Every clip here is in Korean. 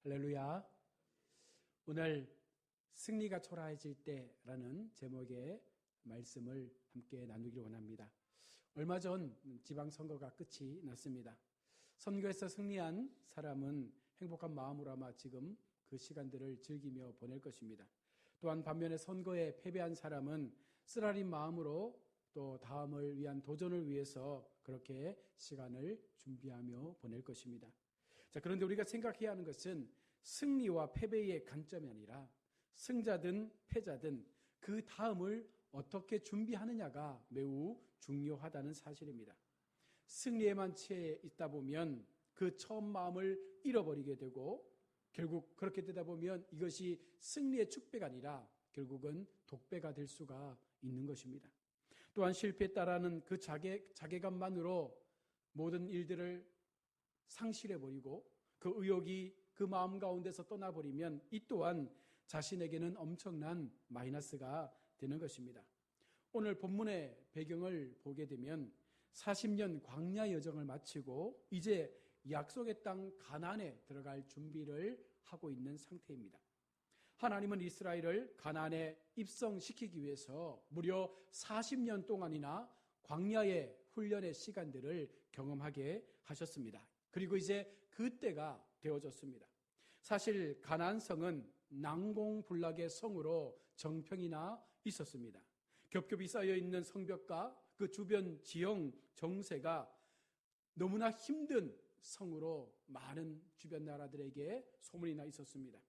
할렐루야. 오늘 승리가 초라해질 때라는 제목의 말씀을 함께 나누기를 원합니다. 얼마 전 지방선거가 끝이 났습니다. 선거에서 승리한 사람은 행복한 마음으로 아마 지금 그 시간들을 즐기며 보낼 것입니다. 또한 반면에 선거에 패배한 사람은 쓰라린 마음으로 또 다음을 위한 도전을 위해서 그렇게 시간을 준비하며 보낼 것입니다. 자, 그런데 우리가 생각해야 하는 것은 승리와 패배의 관점이 아니라 승자든 패자든 그 다음을 어떻게 준비하느냐가 매우 중요하다는 사실입니다. 승리에만 취해 있다 보면 그 처음 마음을 잃어버리게 되고 결국 그렇게 되다 보면 이것이 승리의 축배가 아니라 결국은 독배가 될 수가 있는 것입니다. 또한 실패했다라는 그 자괴감만으로 모든 일들을 상실해버리고 그 의욕이 그 마음 가운데서 떠나버리면 이 또한 자신에게는 엄청난 마이너스가 되는 것입니다. 오늘 본문의 배경을 보게 되면 40년 광야 여정을 마치고 이제 약속의 땅 가나안에 들어갈 준비를 하고 있는 상태입니다. 하나님은 이스라엘을 가나안에 입성시키기 위해서 무려 40년 동안이나 광야의 훈련의 시간들을 경험하게 하셨습니다. 그리고 이제 그때가 되어졌습니다. 사실 가나안 성은 난공불락의 성으로 정평이나 있었습니다. 겹겹이 쌓여 있는 성벽과 그 주변 지형 정세가 너무나 힘든 성으로 많은 주변 나라들에게 소문이 나 있었습니다.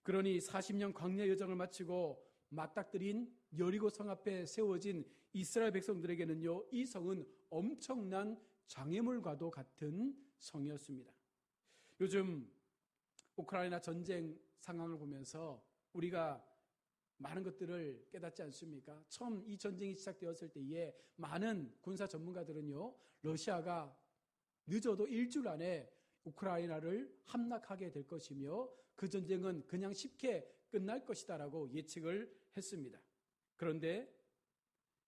그러니 40년 광야 여정을 마치고 맞닥뜨린 여리고 성 앞에 세워진 이스라엘 백성들에게는요, 이 성은 엄청난 장애물과도 같은 성이었습니다. 요즘 우크라이나 전쟁 상황을 보면서 우리가 많은 것들을 깨닫지 않습니까? 처음 이 전쟁이 시작되었을 때에 많은 군사 전문가들은요, 러시아가 늦어도 일주일 안에 우크라이나를 함락하게 될 것이며 그 전쟁은 그냥 쉽게 끝날 것이다라고 예측을 했습니다. 그런데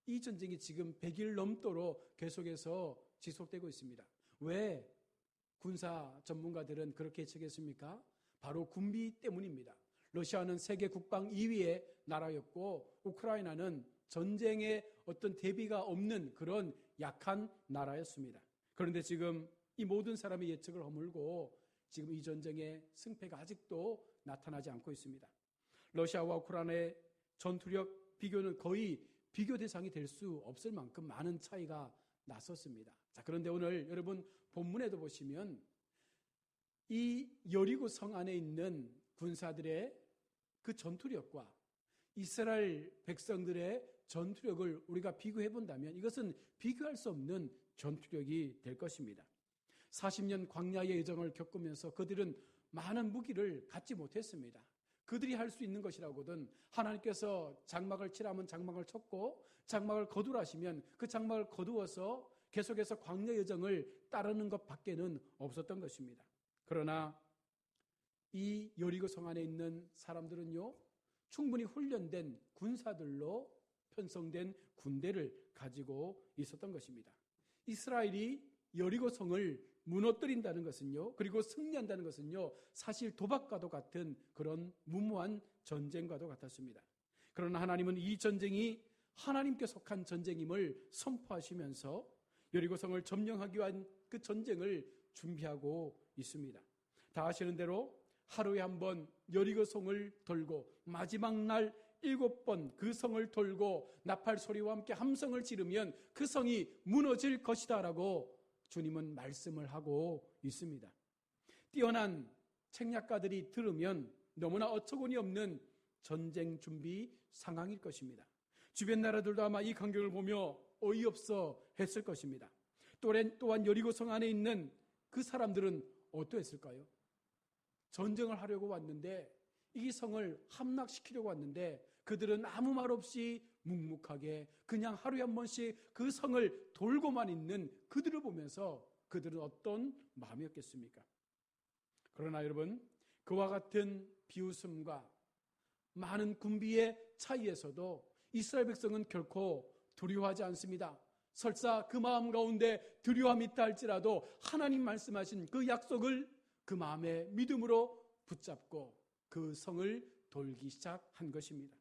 이 전쟁이 지금 100일 넘도록 계속해서 지속되고 있습니다. 왜 군사 전문가들은 그렇게 예측했습니까? 바로 군비 때문입니다. 러시아는 세계 국방 2위의 나라였고 우크라이나는 전쟁에 어떤 대비가 없는 그런 약한 나라였습니다. 그런데 지금 이 모든 사람의 예측을 허물고 지금 이 전쟁의 승패가 아직도 나타나지 않고 있습니다. 러시아와 우크라이나의 전투력 비교는 거의 비교 대상이 될 수 없을 만큼 많은 차이가 났었습니다. 자, 그런데 오늘 여러분 본문에도 보시면 이 여리고 성 안에 있는 군사들의 그 전투력과 이스라엘 백성들의 전투력을 우리가 비교해 본다면 이것은 비교할 수 없는 전투력이 될 것입니다. 40년 광야의 여정을 겪으면서 그들은 많은 무기를 갖지 못했습니다. 그들이 할 수 있는 것이라고는 하나님께서 장막을 치라면 장막을 쳤고 장막을 거두라시면 그 장막을 거두어서 계속해서 광야 여정을 따르는 것밖에는 없었던 것입니다. 그러나 이 여리고 성 안에 있는 사람들은요, 충분히 훈련된 군사들로 편성된 군대를 가지고 있었던 것입니다. 이스라엘이 여리고 성을 무너뜨린다는 것은요, 그리고 승리한다는 것은요, 사실 도박과도 같은 그런 무모한 전쟁과도 같았습니다. 그러나 하나님은 이 전쟁이 하나님께 속한 전쟁임을 선포하시면서 여리고 성을 점령하기 위한 그 전쟁을 준비하고 있습니다. 다 아시는 대로 하루에 한 번 여리고 성을 돌고 마지막 날 7번 그 성을 돌고 나팔 소리와 함께 함성을 지르면 그 성이 무너질 것이다 라고 주님은 말씀을 하고 있습니다. 뛰어난 책략가들이 들으면 너무나 어처구니 없는 전쟁 준비 상황일 것입니다. 주변 나라들도 아마 이 광경을 보며 어이없어 했을 것입니다. 또한 여리고 성 안에 있는 그 사람들은 어떠했을까요? 전쟁을 하려고 왔는데 이 성을 함락시키려고 왔는데 그들은 아무 말 없이 묵묵하게 그냥 하루에 한 번씩 그 성을 돌고만 있는 그들을 보면서 그들은 어떤 마음이었겠습니까? 그러나 여러분, 그와 같은 비웃음과 많은 군비의 차이에서도 이스라엘 백성은 결코 두려워하지 않습니다. 설사 그 마음 가운데 두려움이 있다 할지라도 하나님 말씀하신 그 약속을 그 마음에 믿음으로 붙잡고 그 성을 돌기 시작한 것입니다.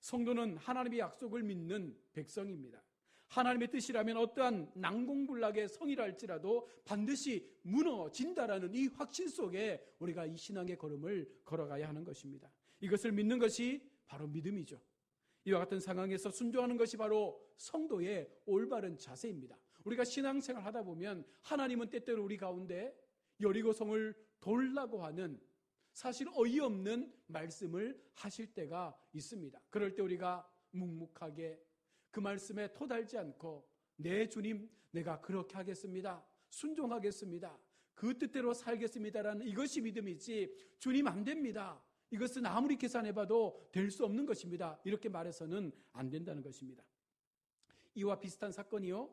성도는 하나님의 약속을 믿는 백성입니다. 하나님의 뜻이라면 어떠한 난공불락의 성이라 할지라도 반드시 무너진다라는 이 확신 속에 우리가 이 신앙의 걸음을 걸어가야 하는 것입니다. 이것을 믿는 것이 바로 믿음이죠. 이와 같은 상황에서 순종하는 것이 바로 성도의 올바른 자세입니다. 우리가 신앙생활 하다 보면 하나님은 때때로 우리 가운데 여리고성을 돌라고 하는 사실 어이없는 말씀을 하실 때가 있습니다. 그럴 때 우리가 묵묵하게 그 말씀에 토달지 않고 네 주님, 내가 그렇게 하겠습니다. 순종하겠습니다. 그 뜻대로 살겠습니다라는 이것이 믿음이지, 주님 안 됩니다, 이것은 아무리 계산해봐도 될 수 없는 것입니다, 이렇게 말해서는 안 된다는 것입니다. 이와 비슷한 사건이요,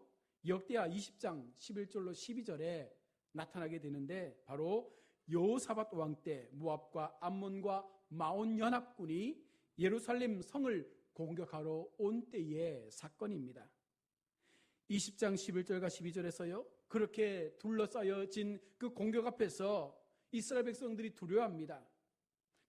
역대하 20장 11절로 12절에 나타나게 되는데, 바로 여호사밧 왕 때 모압과 암몬과 마온 연합군이 예루살렘 성을 공격하러 온 때의 사건입니다. 20장 11절과 12절에서요, 그렇게 둘러싸여진 그 공격 앞에서 이스라엘 백성들이 두려워합니다.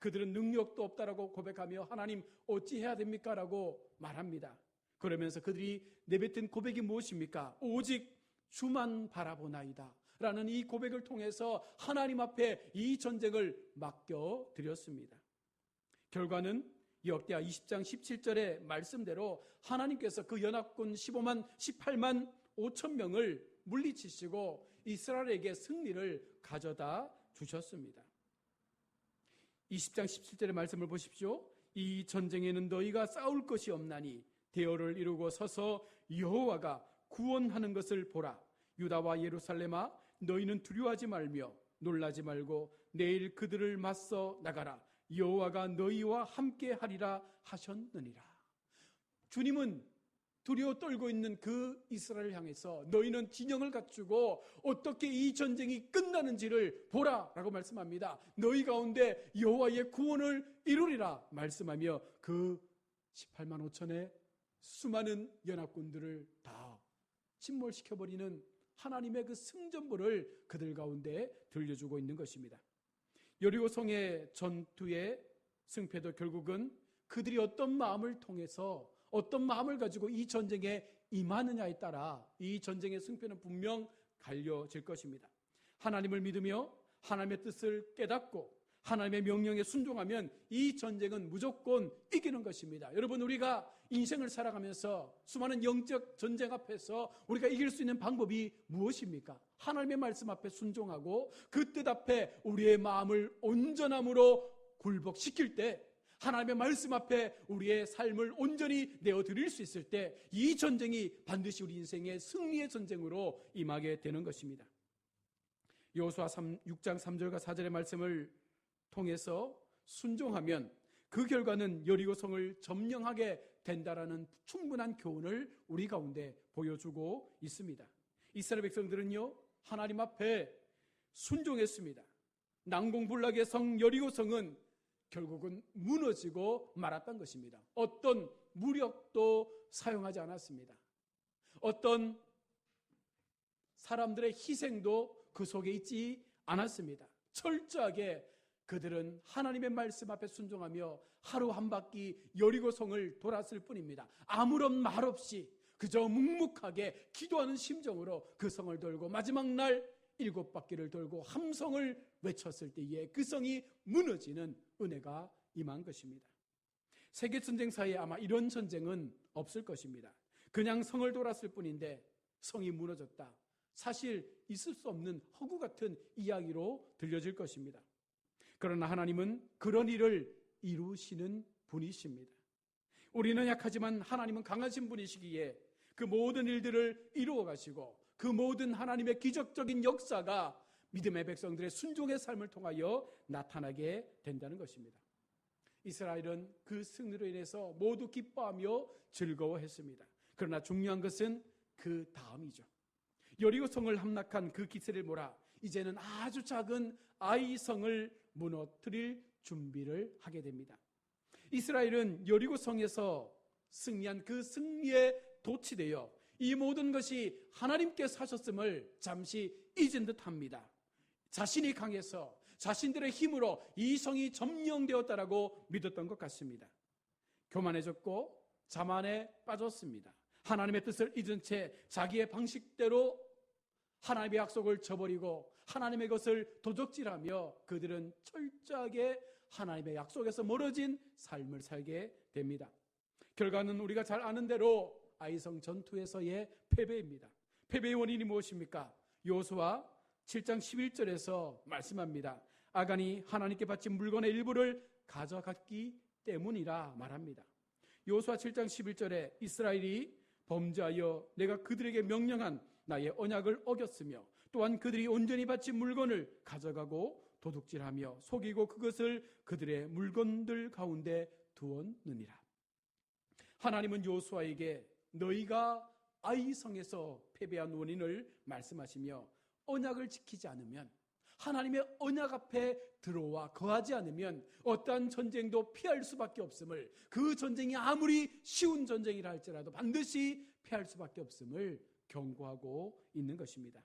그들은 능력도 없다라고 고백하며 하나님 어찌해야 됩니까? 라고 말합니다. 그러면서 그들이 내뱉은 고백이 무엇입니까? 오직 주만 바라보나이다 라는 이 고백을 통해서 하나님 앞에 이 전쟁을 맡겨드렸습니다. 결과는 역대하 20장 17절의 말씀대로 하나님께서 그 연합군 18만 5천 명을 물리치시고 이스라엘에게 승리를 가져다 주셨습니다. 20장 17절의 말씀을 보십시오. 이 전쟁에는 너희가 싸울 것이 없나니 대열을 이루고 서서 여호와가 구원하는 것을 보라. 유다와 예루살렘아, 너희는 두려워하지 말며 놀라지 말고 내일 그들을 맞서 나가라. 여호와가 너희와 함께 하리라 하셨느니라. 주님은 두려워 떨고 있는 그 이스라엘을 향해서 너희는 진영을 갖추고 어떻게 이 전쟁이 끝나는지를 보라 라고 말씀합니다. 너희 가운데 여호와의 구원을 이루리라 말씀하며 그 18만 5천의 수많은 연합군들을 다 침몰시켜버리는 하나님의 그 승전보를 그들 가운데 들려주고 있는 것입니다. 여리고성의 전투의 승패도 결국은 그들이 어떤 마음을 통해서 어떤 마음을 가지고 이 전쟁에 임하느냐에 따라 이 전쟁의 승패는 분명 갈려질 것입니다. 하나님을 믿으며 하나님의 뜻을 깨닫고 하나님의 명령에 순종하면 이 전쟁은 무조건 이기는 것입니다. 여러분, 우리가 인생을 살아가면서 수많은 영적 전쟁 앞에서 우리가 이길 수 있는 방법이 무엇입니까? 하나님의 말씀 앞에 순종하고 그 뜻 앞에 우리의 마음을 온전함으로 굴복시킬 때, 하나님의 말씀 앞에 우리의 삶을 온전히 내어드릴 수 있을 때 이 전쟁이 반드시 우리 인생의 승리의 전쟁으로 임하게 되는 것입니다. 여호수아 6장 3절과 4절의 말씀을 통해서 순종하면 그 결과는 여리고성을 점령하게 된다라는 충분한 교훈을 우리 가운데 보여주고 있습니다. 이스라엘 백성들은요, 하나님 앞에 순종했습니다. 난공불락의 성 여리고성은 결국은 무너지고 말았던 것입니다. 어떤 무력도 사용하지 않았습니다. 어떤 사람들의 희생도 그 속에 있지 않았습니다. 철저하게 그들은 하나님의 말씀 앞에 순종하며 하루 한 바퀴 여리고성을 돌았을 뿐입니다. 아무런 말 없이 그저 묵묵하게 기도하는 심정으로 그 성을 돌고 마지막 날 7바퀴를 돌고 함성을 외쳤을 때에 그 성이 무너지는 은혜가 임한 것입니다. 세계전쟁사에 아마 이런 전쟁은 없을 것입니다. 그냥 성을 돌았을 뿐인데 성이 무너졌다. 사실 있을 수 없는 허구 같은 이야기로 들려질 것입니다. 그러나 하나님은 그런 일을 이루시는 분이십니다. 우리는 약하지만 하나님은 강하신 분이시기에 그 모든 일들을 이루어 가시고 그 모든 하나님의 기적적인 역사가 믿음의 백성들의 순종의 삶을 통하여 나타나게 된다는 것입니다. 이스라엘은 그 승리로 인해서 모두 기뻐하며 즐거워했습니다. 그러나 중요한 것은 그 다음이죠. 여리고성을 함락한 그 기세를 몰아 이제는 아주 작은 아이성을 무너뜨릴 준비를 하게 됩니다. 이스라엘은 여리고성에서 승리한 그 승리에 도취되어 이 모든 것이 하나님께서 하셨음을 잠시 잊은 듯합니다. 자신이 강해서 자신들의 힘으로 이 성이 점령되었다라고 믿었던 것 같습니다. 교만해졌고 자만에 빠졌습니다. 하나님의 뜻을 잊은 채 자기의 방식대로 하나님의 약속을 저버리고 하나님의 것을 도적질하며 그들은 철저하게 하나님의 약속에서 멀어진 삶을 살게 됩니다. 결과는 우리가 잘 아는 대로 아이성 전투에서의 패배입니다. 패배의 원인이 무엇입니까? 여호수아 7장 11절에서 말씀합니다. 아간이 하나님께 바친 물건의 일부를 가져갔기 때문이라 말합니다. 여호수아 7장 11절에 이스라엘이 범죄하여 내가 그들에게 명령한 나의 언약을 어겼으며 또한 그들이 온전히 바친 물건을 가져가고 도둑질하며 속이고 그것을 그들의 물건들 가운데 두었느니라. 하나님은 여호수아에게 너희가 아이성에서 패배한 원인을 말씀하시며 언약을 지키지 않으면, 하나님의 언약 앞에 들어와 거하지 않으면 어떠한 전쟁도 피할 수밖에 없음을, 그 전쟁이 아무리 쉬운 전쟁이라 할지라도 반드시 피할 수밖에 없음을 경고하고 있는 것입니다.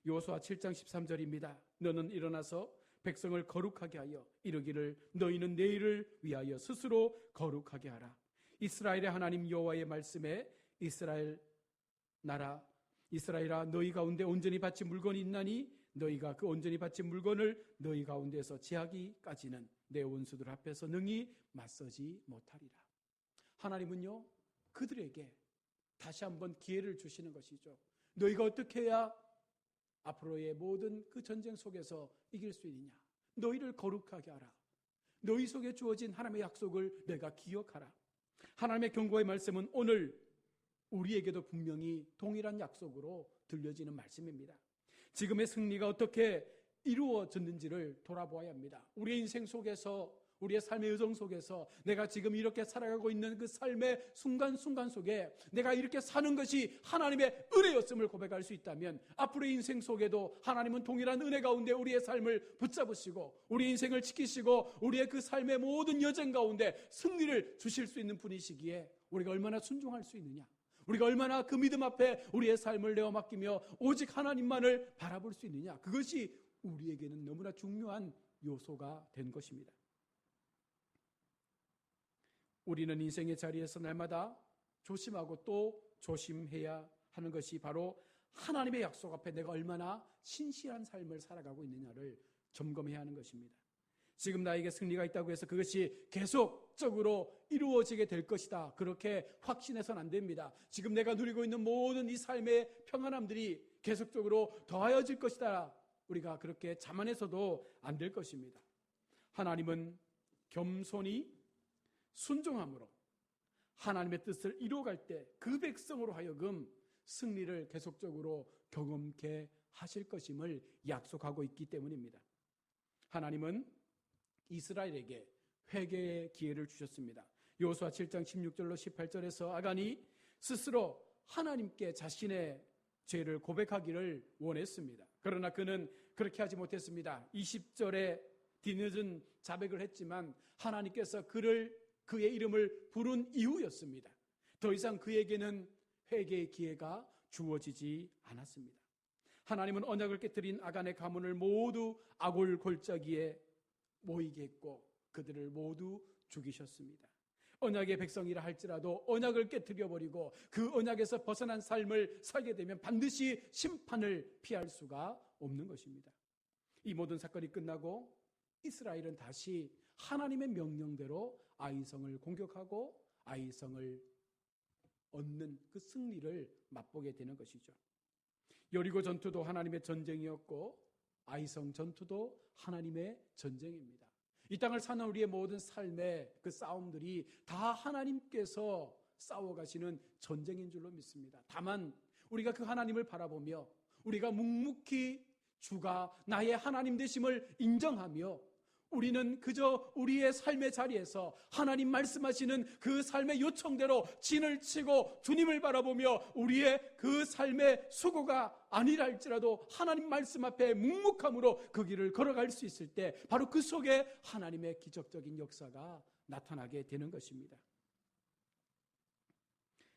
여호수아 7장 13절입니다. 너는 일어나서 백성을 거룩하게 하여 이르기를 너희는 내일을 위하여 스스로 거룩하게 하라. 이스라엘의 하나님 여호와의 말씀에 이스라엘아 너희 가운데 온전히 바친 물건이 있나니 너희가 그 온전히 바친 물건을 너희 가운데서 제하기까지는 내 원수들 앞에서 능히 맞서지 못하리라. 하나님은요, 그들에게 다시 한번 기회를 주시는 것이죠. 너희가 어떻게 해야 앞으로의 모든 그 전쟁 속에서 이길 수 있느냐? 너희를 거룩하게 하라. 너희 속에 주어진 하나님의 약속을 내가 기억하라. 하나님의 경고의 말씀은 오늘 우리에게도 분명히 동일한 약속으로 들려지는 말씀입니다. 지금의 승리가 어떻게 이루어졌는지를 돌아보아야 합니다. 우리의 인생 속에서, 우리의 삶의 여정 속에서 내가 지금 이렇게 살아가고 있는 그 삶의 순간순간 속에 내가 이렇게 사는 것이 하나님의 은혜였음을 고백할 수 있다면 앞으로의 인생 속에도 하나님은 동일한 은혜 가운데 우리의 삶을 붙잡으시고 우리 인생을 지키시고 우리의 그 삶의 모든 여정 가운데 승리를 주실 수 있는 분이시기에 우리가 얼마나 순종할 수 있느냐, 우리가 얼마나 그 믿음 앞에 우리의 삶을 내어 맡기며 오직 하나님만을 바라볼 수 있느냐, 그것이 우리에게는 너무나 중요한 요소가 된 것입니다. 우리는 인생의 자리에서 날마다 조심하고 또 조심해야 하는 것이 바로 하나님의 약속 앞에 내가 얼마나 신실한 삶을 살아가고 있느냐를 점검해야 하는 것입니다. 지금 나에게 승리가 있다고 해서 그것이 계속적으로 이루어지게 될 것이다, 그렇게 확신해서는 안 됩니다. 지금 내가 누리고 있는 모든 이 삶의 평안함들이 계속적으로 더하여질 것이다, 우리가 그렇게 자만해서도 안 될 것입니다. 하나님은 겸손히 순종함으로 하나님의 뜻을 이루어갈 때 그 백성으로 하여금 승리를 계속적으로 경험케 하실 것임을 약속하고 있기 때문입니다. 하나님은 이스라엘에게 회개의 기회를 주셨습니다. 여호수아 7장 16절로 18절에서 아간이 스스로 하나님께 자신의 죄를 고백하기를 원했습니다. 그러나 그는 그렇게 하지 못했습니다. 20절에 뒤늦은 자백을 했지만 하나님께서 그의 이름을 부른 이후였습니다. 더 이상 그에게는 회개의 기회가 주어지지 않았습니다. 하나님은 언약을 깨뜨린 아간의 가문을 모두 아골 골짜기에 모이게 했고 그들을 모두 죽이셨습니다. 언약의 백성이라 할지라도 언약을 깨뜨려버리고 그 언약에서 벗어난 삶을 살게 되면 반드시 심판을 피할 수가 없는 것입니다. 이 모든 사건이 끝나고 이스라엘은 다시 하나님의 명령대로 아이성을 공격하고 아이성을 얻는 그 승리를 맛보게 되는 것이죠. 여리고 전투도 하나님의 전쟁이었고 아이성 전투도 하나님의 전쟁입니다. 이 땅을 사는 우리의 모든 삶의 그 싸움들이 다 하나님께서 싸워가시는 전쟁인 줄로 믿습니다. 다만 우리가 그 하나님을 바라보며 우리가 묵묵히 주가 나의 하나님 되심을 인정하며 우리는 그저 우리의 삶의 자리에서 하나님 말씀하시는 그 삶의 요청대로 진을 치고 주님을 바라보며 우리의 그 삶의 수고가 아니라 할지라도 하나님 말씀 앞에 묵묵함으로 그 길을 걸어갈 수 있을 때 바로 그 속에 하나님의 기적적인 역사가 나타나게 되는 것입니다.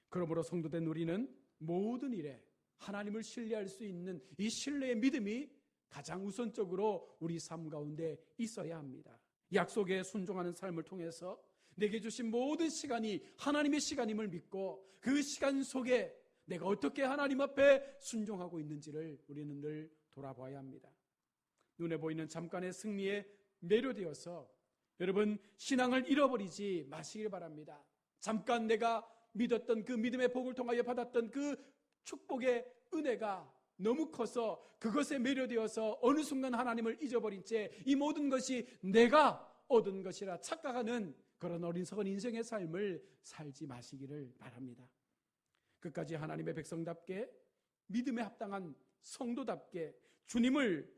그러므로 성도된 우리는 모든 일에 하나님을 신뢰할 수 있는 이 신뢰의 믿음이 가장 우선적으로 우리 삶 가운데 있어야 합니다. 약속에 순종하는 삶을 통해서 내게 주신 모든 시간이 하나님의 시간임을 믿고 그 시간 속에 내가 어떻게 하나님 앞에 순종하고 있는지를 우리는 늘 돌아봐야 합니다. 눈에 보이는 잠깐의 승리에 매료되어서 여러분 신앙을 잃어버리지 마시길 바랍니다. 잠깐 내가 믿었던 그 믿음의 복을 통하여 받았던 그 축복의 은혜가 너무 커서 그것에 매료되어서 어느 순간 하나님을 잊어버린 채 이 모든 것이 내가 얻은 것이라 착각하는 그런 어리석은 인생의 삶을 살지 마시기를 바랍니다. 끝까지 하나님의 백성답게 믿음에 합당한 성도답게 주님을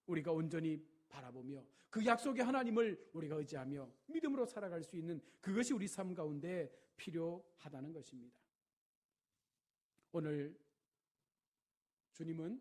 우리가 온전히 바라보며 그 약속의 하나님을 우리가 의지하며 믿음으로 살아갈 수 있는 그것이 우리 삶 가운데 필요하다는 것입니다. 오늘 주님은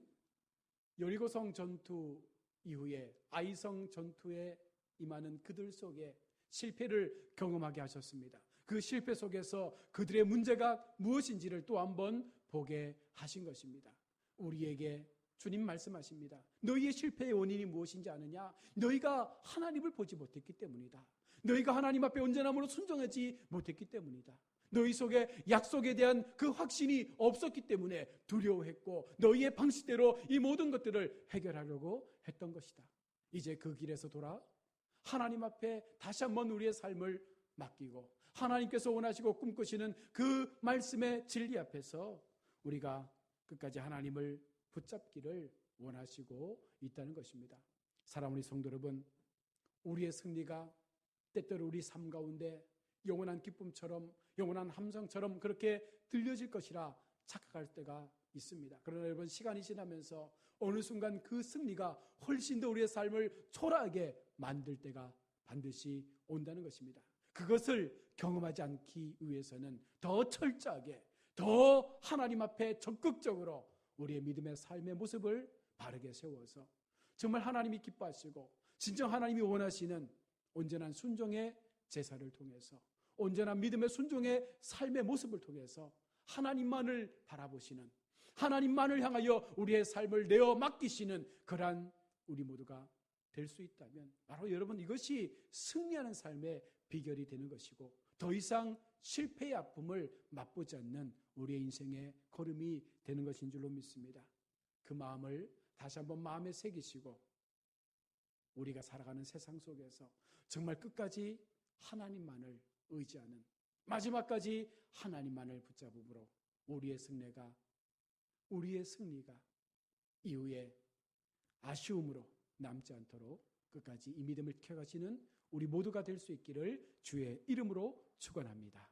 여리고성 전투 이후에 아이성 전투에 임하는 그들 속에 실패를 경험하게 하셨습니다. 그 실패 속에서 그들의 문제가 무엇인지를 또 한번 보게 하신 것입니다. 우리에게 주님 말씀하십니다. 너희의 실패의 원인이 무엇인지 아느냐? 너희가 하나님을 보지 못했기 때문이다. 너희가 하나님 앞에 온전함으로 순종하지 못했기 때문이다. 너희 속에 약속에 대한 그 확신이 없었기 때문에 두려워했고 너희의 방식대로 이 모든 것들을 해결하려고 했던 것이다. 이제 그 길에서 돌아 하나님 앞에 다시 한번 우리의 삶을 맡기고 하나님께서 원하시고 꿈꾸시는 그 말씀의 진리 앞에서 우리가 끝까지 하나님을 붙잡기를 원하시고 있다는 것입니다. 사랑하는 성도 여러분, 우리의 승리가 때때로 우리 삶 가운데 영원한 기쁨처럼 영원한 함성처럼 그렇게 들려질 것이라 착각할 때가 있습니다. 그러나 여러분 시간이 지나면서 어느 순간 그 승리가 훨씬 더 우리의 삶을 초라하게 만들 때가 반드시 온다는 것입니다. 그것을 경험하지 않기 위해서는 더 철저하게 더 하나님 앞에 적극적으로 우리의 믿음의 삶의 모습을 바르게 세워서 정말 하나님이 기뻐하시고 진정 하나님이 원하시는 온전한 순종의 제사를 통해서 온전한 믿음의 순종의 삶의 모습을 통해서 하나님만을 바라보시는 하나님만을 향하여 우리의 삶을 내어 맡기시는 그러한 우리 모두가 될 수 있다면 바로 여러분 이것이 승리하는 삶의 비결이 되는 것이고 더 이상 실패의 아픔을 맛보지 않는 우리의 인생의 걸음이 되는 것인 줄로 믿습니다. 그 마음을 다시 한번 마음에 새기시고 우리가 살아가는 세상 속에서 정말 끝까지 하나님만을 의지하는 마지막까지 하나님만을 붙잡음으로 우리의 승리가 이후에 아쉬움으로 남지 않도록 끝까지 이 믿음을 지켜가시는 우리 모두가 될 수 있기를 주의 이름으로 축원합니다.